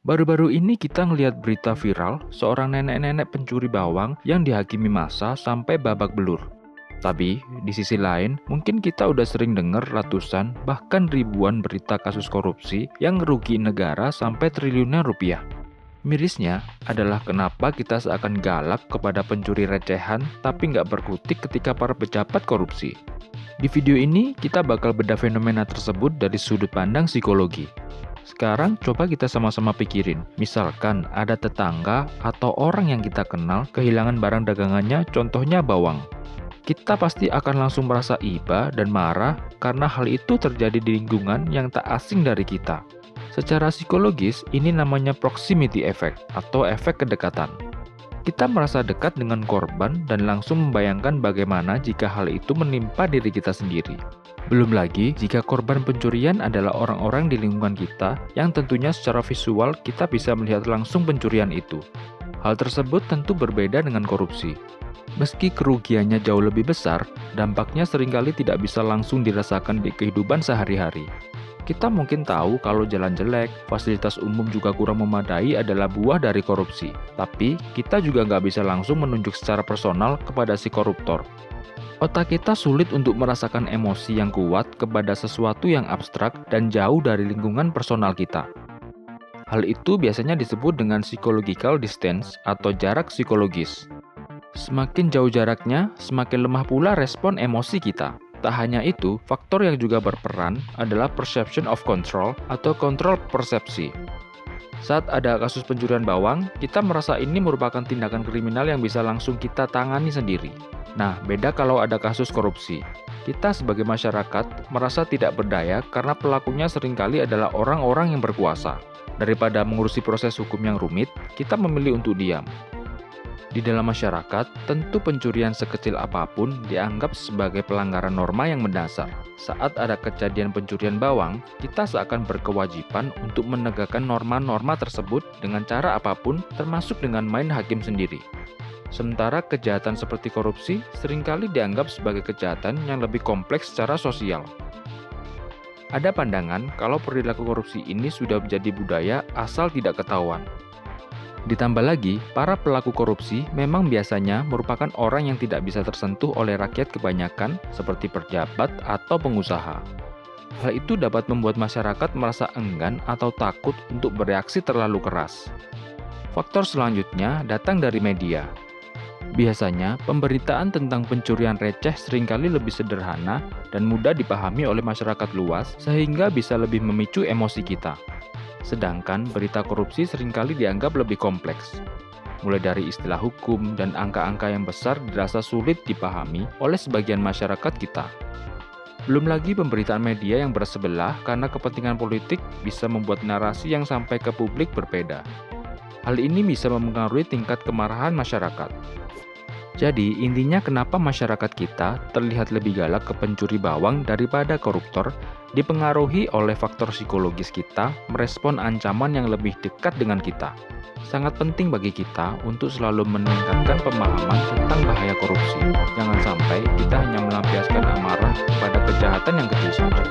Baru-baru ini kita ngelihat berita viral seorang nenek-nenek pencuri bawang yang dihakimi massa sampai babak belur. Tapi, di sisi lain, mungkin kita udah sering dengar ratusan, bahkan ribuan berita kasus korupsi yang ngerugiin negara sampai triliunan rupiah. Mirisnya adalah kenapa kita seakan galak kepada pencuri recehan tapi nggak berkutik ketika para pejabat korupsi. Di video ini, kita bakal bedah fenomena tersebut dari sudut pandang psikologi. Sekarang coba kita sama-sama pikirin, misalkan ada tetangga atau orang yang kita kenal kehilangan barang dagangannya, contohnya bawang. Kita pasti akan langsung merasa iba dan marah karena hal itu terjadi di lingkungan yang tak asing dari kita. Secara psikologis, ini namanya proximity effect atau efek kedekatan. Kita merasa dekat dengan korban dan langsung membayangkan bagaimana jika hal itu menimpa diri kita sendiri. Belum lagi jika korban pencurian adalah orang-orang di lingkungan kita yang tentunya secara visual kita bisa melihat langsung pencurian itu. Hal tersebut tentu berbeda dengan korupsi. Meski kerugiannya jauh lebih besar, dampaknya seringkali tidak bisa langsung dirasakan di kehidupan sehari-hari. Kita mungkin tahu kalau jalan jelek, fasilitas umum juga kurang memadai adalah buah dari korupsi. Tapi, kita juga nggak bisa langsung menunjuk secara personal kepada si koruptor. Otak kita sulit untuk merasakan emosi yang kuat kepada sesuatu yang abstrak dan jauh dari lingkungan personal kita. Hal itu biasanya disebut dengan psychological distance atau jarak psikologis. Semakin jauh jaraknya, semakin lemah pula respon emosi kita. Tak hanya itu, faktor yang juga berperan adalah perception of control atau kontrol persepsi. Saat ada kasus pencurian bawang, kita merasa ini merupakan tindakan kriminal yang bisa langsung kita tangani sendiri. Nah, beda kalau ada kasus korupsi. Kita sebagai masyarakat merasa tidak berdaya karena pelakunya seringkali adalah orang-orang yang berkuasa. Daripada mengurusi proses hukum yang rumit, kita memilih untuk diam. Di dalam masyarakat, tentu pencurian sekecil apapun dianggap sebagai pelanggaran norma yang mendasar. Saat ada kejadian pencurian bawang, kita seakan berkewajiban untuk menegakkan norma-norma tersebut dengan cara apapun, termasuk dengan main hakim sendiri. Sementara kejahatan seperti korupsi seringkali dianggap sebagai kejahatan yang lebih kompleks secara sosial. Ada pandangan kalau perilaku korupsi ini sudah menjadi budaya asal tidak ketahuan. Ditambah lagi, para pelaku korupsi memang biasanya merupakan orang yang tidak bisa tersentuh oleh rakyat kebanyakan seperti pejabat atau pengusaha. Hal itu dapat membuat masyarakat merasa enggan atau takut untuk bereaksi terlalu keras. Faktor selanjutnya datang dari media. Biasanya, pemberitaan tentang pencurian receh seringkali lebih sederhana dan mudah dipahami oleh masyarakat luas sehingga bisa lebih memicu emosi kita. Sedangkan berita korupsi seringkali dianggap lebih kompleks. Mulai dari istilah hukum dan angka-angka yang besar dirasa sulit dipahami oleh sebagian masyarakat kita. Belum lagi pemberitaan media yang bersebelah karena kepentingan politik bisa membuat narasi yang sampai ke publik berbeda. Hal ini bisa mempengaruhi tingkat kemarahan masyarakat. Jadi, intinya kenapa masyarakat kita terlihat lebih galak ke pencuri bawang daripada koruptor dipengaruhi oleh faktor psikologis kita merespon ancaman yang lebih dekat dengan kita. Sangat penting bagi kita untuk selalu meningkatkan pemahaman tentang bahaya korupsi. Jangan sampai kita hanya melampiaskan amarah pada kejahatan yang kecil saja.